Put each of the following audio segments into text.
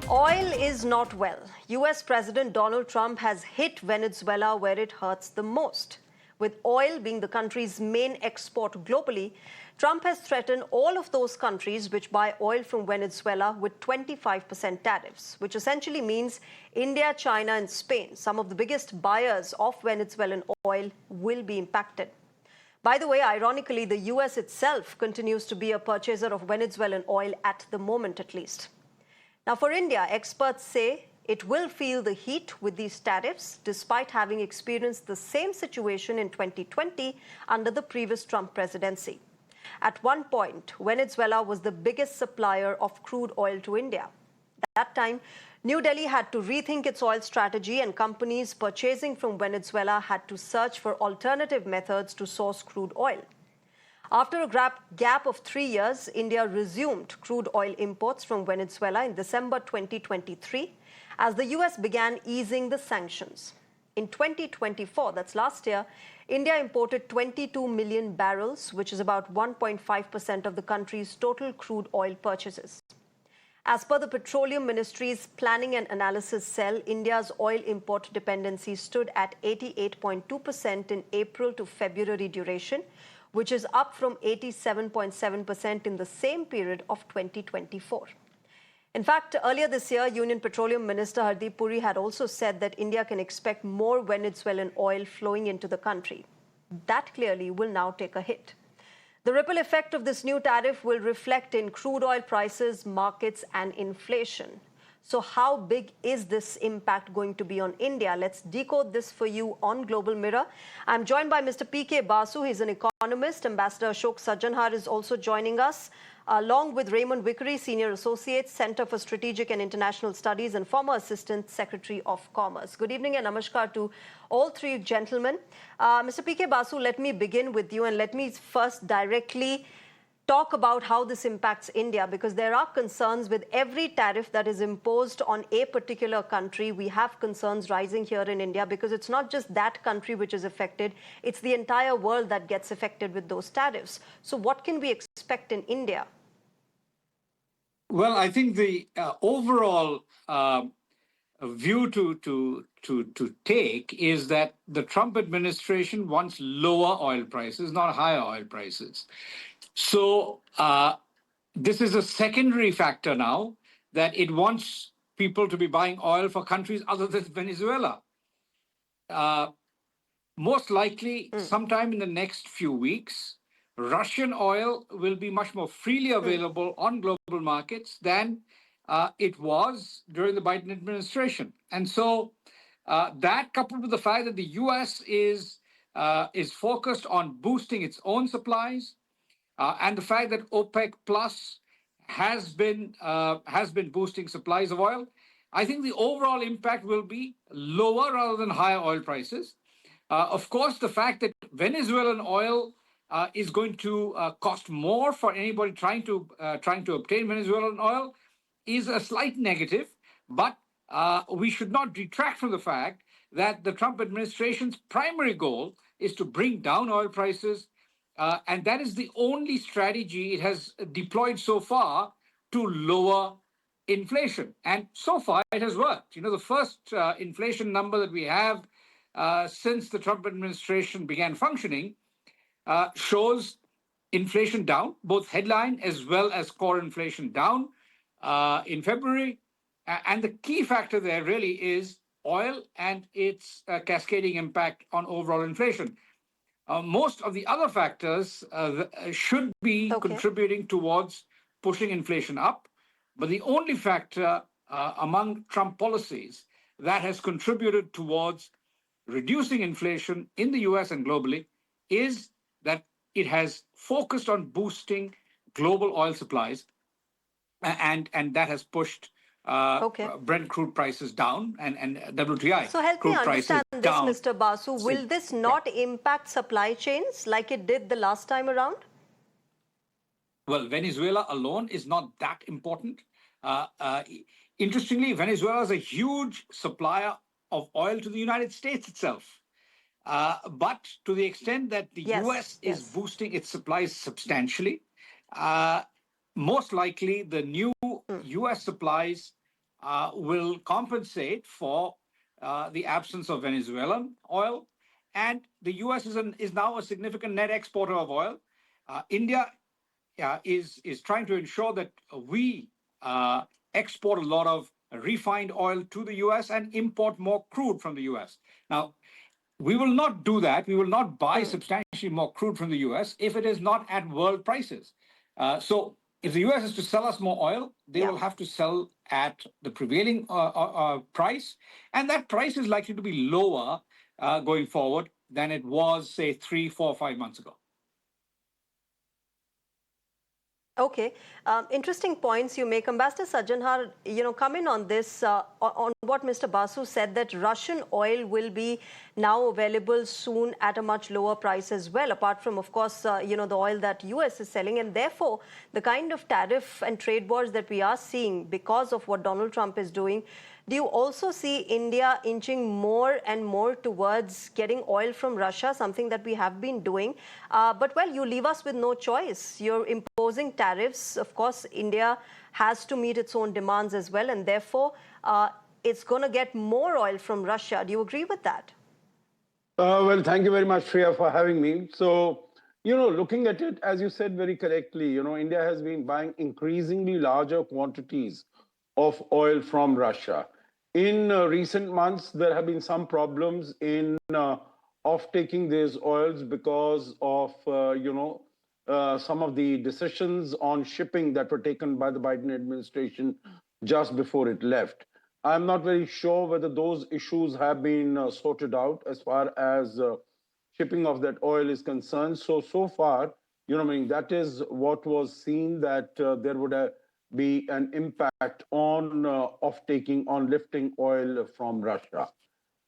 Oil is not well. US President Donald Trump has hit Venezuela where it hurts the most. With oil being the country's main export globally, Trump has threatened all of those countries which buy oil from Venezuela with 25% tariffs, which essentially means India, China, and Spain, some of the biggest buyers of Venezuelan oil, will be impacted. By the way, ironically, the US itself continues to be a purchaser of Venezuelan oil at the moment, at least. Now, for India, experts say it will feel the heat with these tariffs, despite having experienced the same situation in 2020 under the previous Trump presidency. At one point, Venezuela was the biggest supplier of crude oil to India. At that time, New Delhi had to rethink its oil strategy, and companies purchasing from Venezuela had to search for alternative methods to source crude oil. After a gap of 3 years, India resumed crude oil imports from Venezuela in December 2023 as the US began easing the sanctions. In 2024, that's last year, India imported 22 million barrels, which is about 1.5% of the country's total crude oil purchases. As per the Petroleum Ministry's Planning and Analysis Cell, India's oil import dependency stood at 88.2% in April to February duration, which is up from 87.7% in the same period of 2024. In fact, earlier this year, Union Petroleum Minister Hardeep Puri had also said that India can expect more Venezuelan oil flowing into the country. That clearly will now take a hit. The ripple effect of this new tariff will reflect in crude oil prices, markets, and inflation. So how big is this impact going to be on India? Let's decode this for you on Global Mirror. I'm joined by Mr. PK Basu. He's an economist. Ambassador Ashok Sajjanhar is also joining us, along with Raymond Vickery, Senior Associate, Center for Strategic and International Studies, and former Assistant Secretary of Commerce. Good evening and namaskar to all three gentlemen. Mr. PK Basu, let me begin with you, and let me first directly talk about how this impacts India, because there are concerns with every tariff that is imposed on a particular country. We have concerns rising here in India because it's not just that country which is affected, it's the entire world that gets affected with those tariffs. So what can we expect in India? Well, I think the overall view to take is that the Trump administration wants lower oil prices, not higher oil prices. So this is a secondary factor now, that it wants people to be buying oil for countries other than Venezuela. Most likely, sometime in the next few weeks, Russian oil will be much more freely available on global markets than it was during the Biden administration. And so that, coupled with the fact that the US is focused on boosting its own supplies, and the fact that OPEC Plus has been boosting supplies of oil, I think the overall impact will be lower rather than higher oil prices. Of course, the fact that Venezuelan oil is going to cost more for anybody trying to obtain Venezuelan oil is a slight negative, but we should not detract from the fact that the Trump administration's primary goal is to bring down oil prices, and that is the only strategy it has deployed so far to lower inflation. And so far, it has worked. You know, the first inflation number that we have since the Trump administration began functioning shows inflation down, both headline as well as core inflation down in February. And the key factor there really is oil and its cascading impact on overall inflation. Most of the other factors should be contributing towards pushing inflation up. But the only factor among Trump policies that has contributed towards reducing inflation in the US and globally is that it has focused on boosting global oil supplies, and that has pushed Brent crude prices down and WTI. So help me understand this, down. Mr. Basu. Will this not impact supply chains like it did the last time around? Well, Venezuela alone is not that important. Interestingly, Venezuela is a huge supplier of oil to the United States itself. But to the extent that the US is boosting its supplies substantially, most likely the new US supplies will compensate for the absence of Venezuelan oil. And the US is now a significant net exporter of oil. India is trying to ensure that we export a lot of refined oil to the US and import more crude from the US. Now, we will not do that. We will not buy substantially more crude from the US if it is not at world prices. So if the US is to sell us more oil, they will have to sell at the prevailing price. And that price is likely to be lower going forward than it was, say, 3, 4, 5 months ago. Okay, interesting points you make. Ambassador Sajjanhar, come in on this, on what Mr. Basu said, that Russian oil will be now available soon at a much lower price as well, apart from, of course, the oil that US is selling. And therefore, the kind of tariff and trade wars that we are seeing because of what Donald Trump is doing, do you also see India inching more and more towards getting oil from Russia, something that we have been doing? But, well, you leave us with no choice. You're imposing tariffs. Of course, India has to meet its own demands as well, and therefore, it's going to get more oil from Russia. Do you agree with that? Well, thank you very much, Shreya, for having me. So, looking at it, as you said very correctly, India has been buying increasingly larger quantities of oil from Russia. In recent months, there have been some problems in off-taking these oils because of, some of the decisions on shipping that were taken by the Biden administration just before it left. I'm not very sure whether those issues have been sorted out as far as shipping of that oil is concerned. So far, that is what was seen, that there would be an impact on off-taking, on lifting oil from Russia.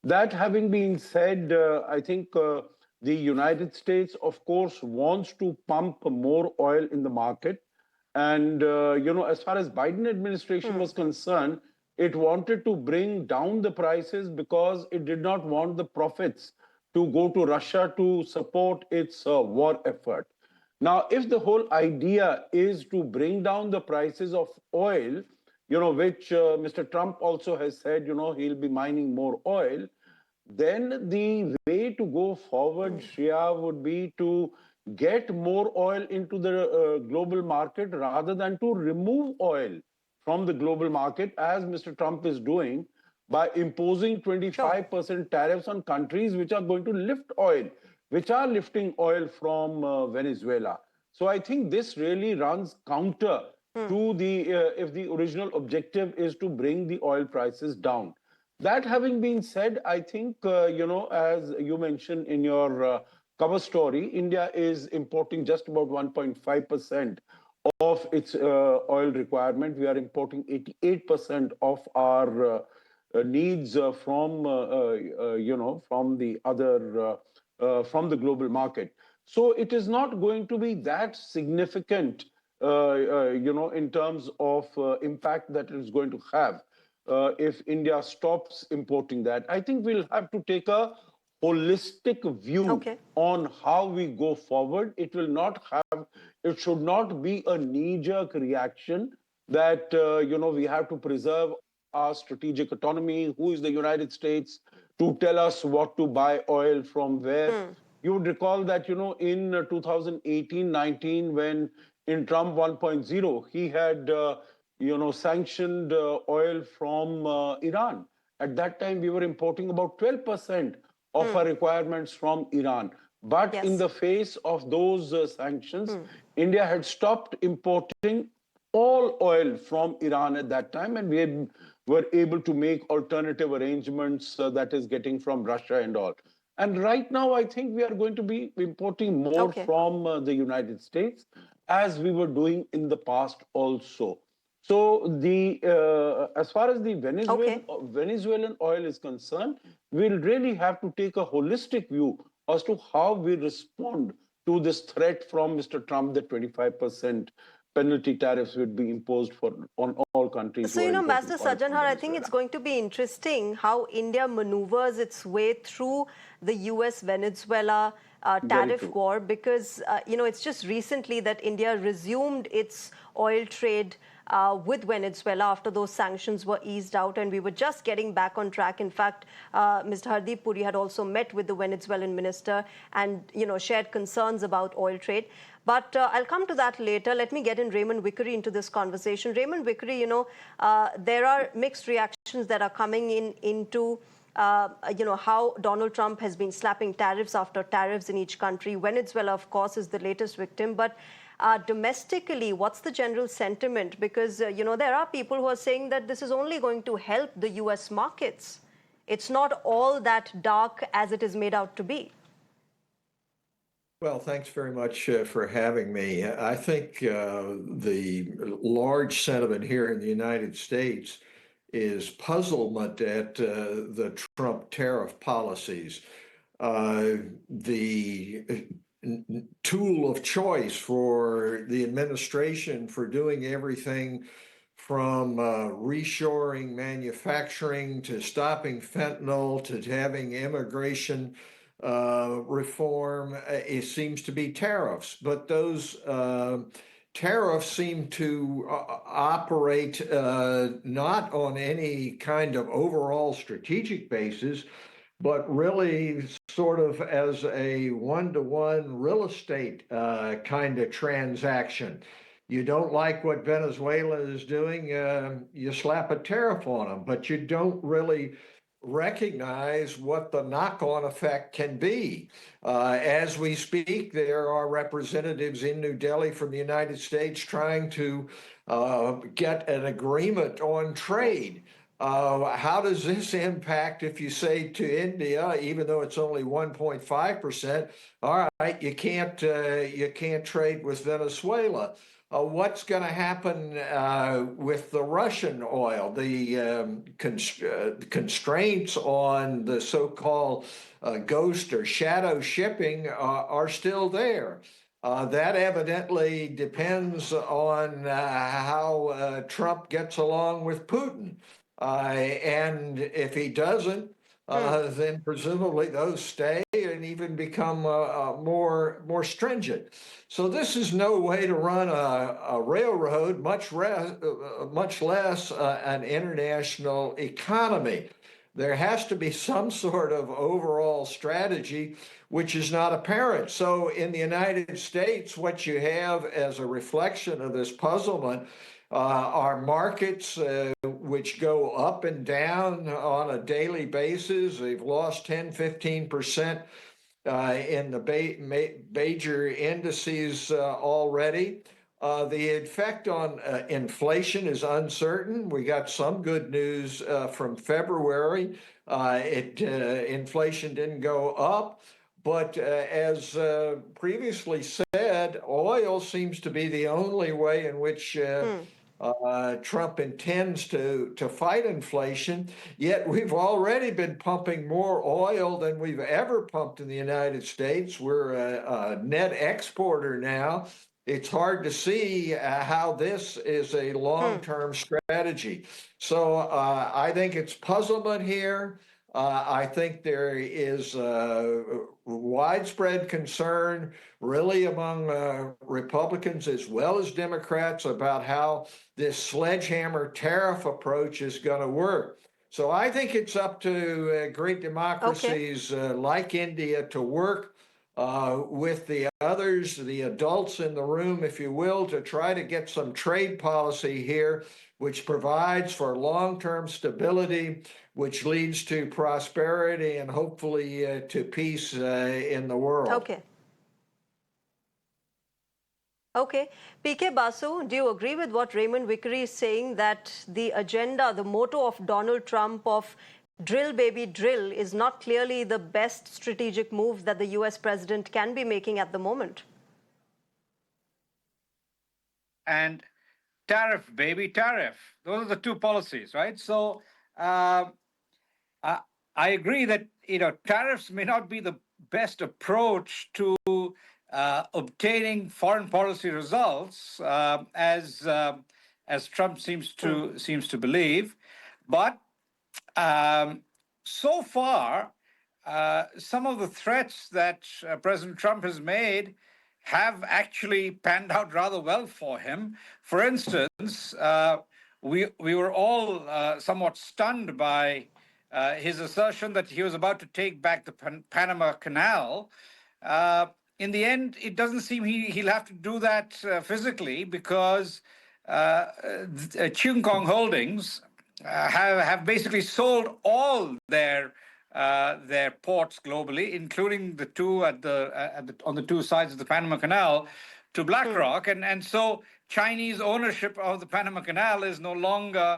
That having been said, I think the United States, of course, wants to pump more oil in the market. And, as far as Biden administration was concerned, it wanted to bring down the prices because it did not want the profits to go to Russia to support its war effort. Now, if the whole idea is to bring down the prices of oil, which Mr. Trump also has said, he'll be mining more oil, then the way to go forward, Shreya, would be to get more oil into the global market rather than to remove oil from the global market, as Mr. Trump is doing by imposing 25% tariffs on countries which are going to lift oil, which are lifting oil from Venezuela. So I think this really runs counter to if the original objective is to bring the oil prices down. That having been said, I think, as you mentioned in your cover story, India is importing just about 1.5% of its oil requirement. We are importing 88% of our needs from the global market. So it is not going to be that significant, in terms of impact that it is going to have if India stops importing that. I think we'll have to take a holistic view on how we go forward. It should not be a knee-jerk reaction that, we have to preserve our strategic autonomy. Who is the United States to tell us what to buy oil from where? You would recall that, in 2018-19, when in Trump 1.0, he had, sanctioned oil from Iran. At that time, we were importing about 12% of our requirements from Iran. But in the face of those sanctions, India had stopped importing all oil from Iran at that time, and we were able to make alternative arrangements, that is getting from Russia and all. And right now, I think we are going to be importing more from the United States, as we were doing in the past also. So as far as the Venezuelan oil is concerned, we'll really have to take a holistic view as to how we respond to this threat from Mr. Trump that 25% penalty tariffs would be imposed on all countries. So, Ambassador Sajjanhar, I think it's going to be interesting how India maneuvers its way through the US-Venezuela tariff war, because, it's just recently that India resumed its oil trade with Venezuela after those sanctions were eased out and we were just getting back on track. In fact, Mr. Hardeep Puri had also met with the Venezuelan minister and, shared concerns about oil trade. But I'll come to that later. Let me get in Raymond Vickery into this conversation. Raymond Vickery, there are mixed reactions that are coming into how Donald Trump has been slapping tariffs after tariffs in each country. Venezuela, of course, is the latest victim. But domestically, what's the general sentiment? Because, there are people who are saying that this is only going to help the U.S. markets. It's not all that dark as it is made out to be. Well, thanks very much for having me. I think the large sentiment here in the United States is puzzlement at the Trump tariff policies. The tool of choice for the administration for doing everything from reshoring manufacturing to stopping fentanyl to having immigration reform, it seems to be tariffs. But those tariffs seem to operate not on any kind of overall strategic basis, but really sort of as a one-to-one real estate kind of transaction. You don't like what Venezuela is doing, you slap a tariff on them, but you don't really recognize what the knock-on effect can be. As we speak, there are representatives in New Delhi from the United States trying to get an agreement on trade. How does this impact if you say to India, even though it's only 1.5%, all right, you can't trade with Venezuela? What's going to happen with the Russian oil? The constraints on the so-called ghost or shadow shipping are still there. That evidently depends on how Trump gets along with Putin. And if he doesn't, then presumably those stay and even become more stringent. So this is no way to run a railroad, much less an international economy. There has to be some sort of overall strategy, which is not apparent. So in the United States, what you have as a reflection of this puzzlement are markets which go up and down on a daily basis. They've lost 10, 15% in the major indices already. The effect on inflation is uncertain. We got some good news from February. Inflation didn't go up. But as previously said, oil seems to be the only way in which Trump intends to fight inflation, yet we've already been pumping more oil than we've ever pumped in the United States. We're a net exporter now. It's hard to see how this is a long-term strategy. So I think it's puzzlement here. I think there is widespread concern, really among Republicans as well as Democrats, about how this sledgehammer tariff approach is going to work. So I think it's up to great democracies like India to work with the others, the adults in the room, if you will, to try to get some trade policy here, which provides for long-term stability, which leads to prosperity and hopefully to peace in the world. Okay. PK Basu, do you agree with what Raymond Vickery is saying, that the agenda, the motto of Donald Trump of drill, baby, drill is not clearly the best strategic move that the U.S. president can be making at the moment? And tariff, baby, tariff. Those are the two policies, right? So I agree that tariffs may not be the best approach to obtaining foreign policy results, as Trump seems to believe, but so far, some of the threats that President Trump has made have actually panned out rather well for him. For instance, we were all somewhat stunned by his assertion that he was about to take back the Panama Canal. Uh, in the end, it doesn't seem he'll have to do that physically, because Chung Kong Holdings have basically sold all their ports globally, including the two on the two sides of the Panama Canal, to BlackRock, and so Chinese ownership of the Panama Canal is no longer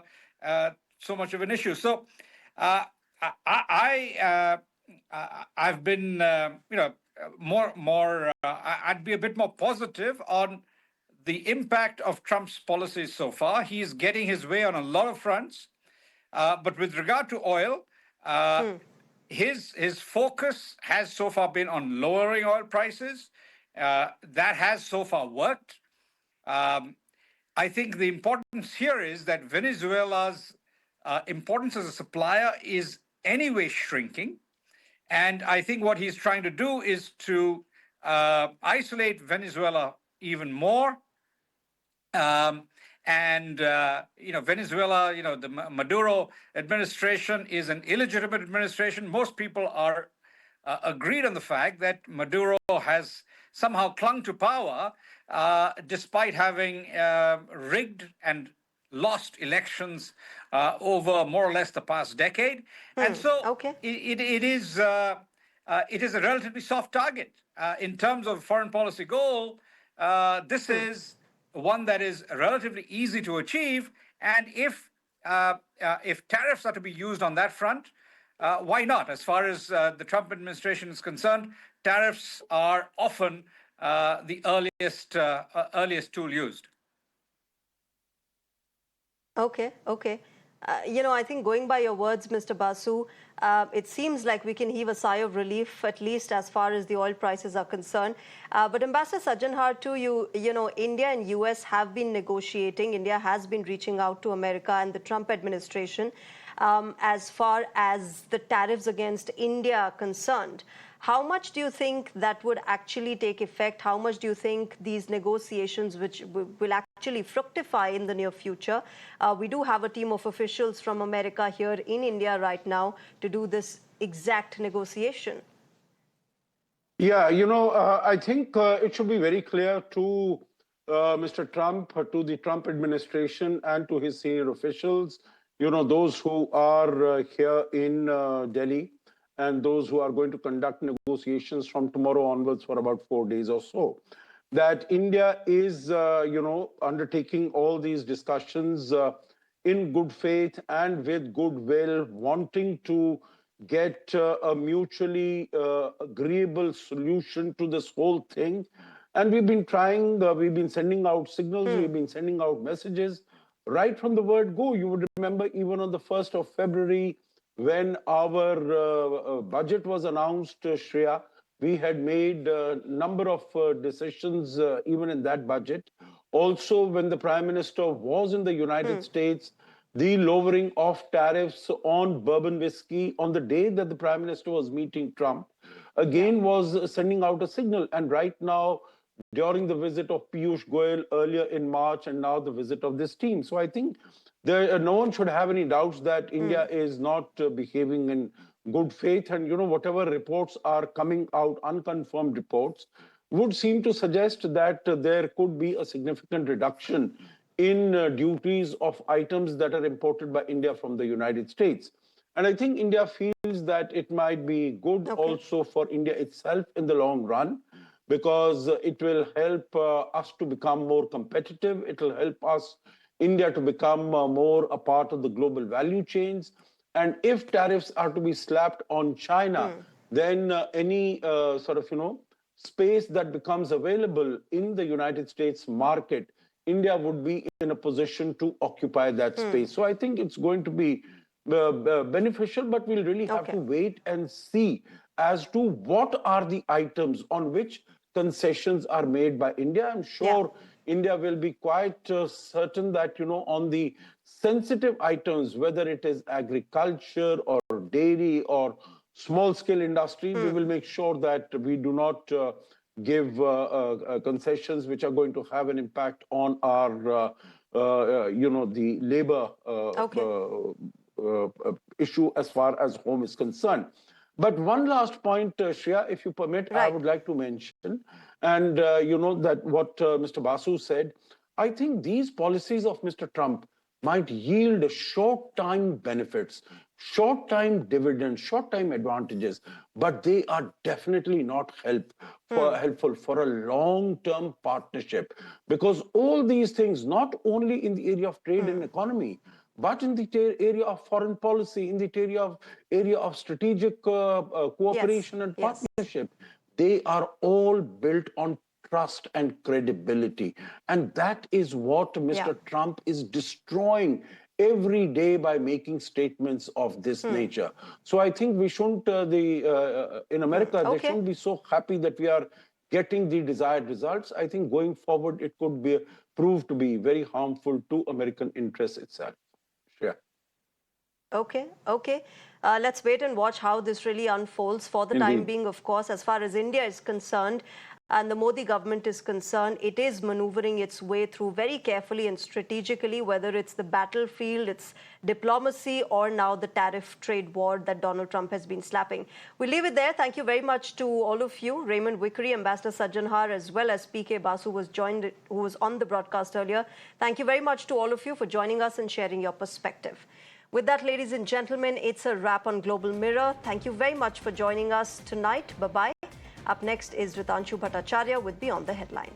so much of an issue. So uh, I've been I'd be a bit more positive on the impact of Trump's policies so far. He's getting his way on a lot of fronts. But with regard to oil, his focus has so far been on lowering oil prices. That has so far worked. I think the importance here is that Venezuela's importance as a supplier is anyway shrinking. And I think what he's trying to do is to isolate Venezuela even more. Venezuela, the Maduro administration is an illegitimate administration. Most people are agreed on the fact that Maduro has somehow clung to power despite having rigged and lost elections over more or less the past decade. And so Okay. it is a relatively soft target. In terms of foreign policy goal, this is one that is relatively easy to achieve. And if tariffs are to be used on that front, why not? As far as the Trump administration is concerned, tariffs are often the earliest tool used. Okay, okay. I think going by your words, Mr. Basu, it seems like we can heave a sigh of relief, at least as far as the oil prices are concerned. But Ambassador Sajjanhar, too, India and US have been negotiating. India has been reaching out to America and the Trump administration as far as the tariffs against India are concerned. How much do you think that would actually take effect? How much do you think these negotiations, which will actually fructify in the near future? We do have a team of officials from America here in India right now to do this exact negotiation. Yeah, I think it should be very clear to Mr. Trump, to the Trump administration, and to his senior officials, those who are here in Delhi, and those who are going to conduct negotiations from tomorrow onwards for about 4 days or so, that India is, undertaking all these discussions in good faith and with goodwill, wanting to get a mutually agreeable solution to this whole thing. And we've been trying, we've been sending out signals, we've been sending out messages right from the word go. You would remember even on the 1st of February, when our budget was announced, Shreya, we had made a number of decisions even in that budget. Also, when the Prime Minister was in the United States, the lowering of tariffs on bourbon whiskey on the day that the Prime Minister was meeting Trump, again was sending out a signal. And right now, during the visit of Piyush Goyal earlier in March, and now the visit of this team. So I think no one should have any doubts that India is not behaving in good faith. And, whatever reports are coming out, unconfirmed reports, would seem to suggest that there could be a significant reduction in duties of items that are imported by India from the United States. And I think India feels that it might be good also for India itself in the long run, because it will help us to become more competitive. It will help us, India, to become more a part of the global value chains. And if tariffs are to be slapped on China, then any space that becomes available in the United States market, India would be in a position to occupy that space. So I think it's going to be beneficial, but we'll really have to wait and see as to what are the items on which concessions are made by India. I'm sure India will be quite certain that, on the sensitive items, whether it is agriculture or dairy or small scale industry, we will make sure that we do not give concessions which are going to have an impact on our, the labor issue as far as home is concerned. But one last point, Shreya, if you permit, I would like to mention, and that what Mr. Basu said, I think these policies of Mr. Trump might yield short-time benefits, short-time dividends, short-time advantages, but they are definitely not helpful for a long-term partnership, because all these things, not only in the area of trade and economy, but in the area of foreign policy, in the area of strategic cooperation and partnership, they are all built on trust and credibility. And that is what Mr. Trump is destroying every day by making statements of this nature. So I think we shouldn't, in America, they shouldn't be so happy that we are getting the desired results. I think going forward, it could be proved to be very harmful to American interests itself. Yeah. Okay. Let's wait and watch how this really unfolds. For the time being, of course, as far as India is concerned and the Modi government is concerned, it is maneuvering its way through very carefully and strategically, whether it's the battlefield, it's diplomacy, or now the tariff trade war that Donald Trump has been slapping. We'll leave it there. Thank you very much to all of you. Raymond Vickery, Ambassador Sajjanhar, as well as PK Basu, who was on the broadcast earlier. Thank you very much to all of you for joining us and sharing your perspective. With that, ladies and gentlemen, it's a wrap on Global Mirror. Thank you very much for joining us tonight. Bye-bye. Up next is Ritanshu Bhattacharya with Beyond the Headline.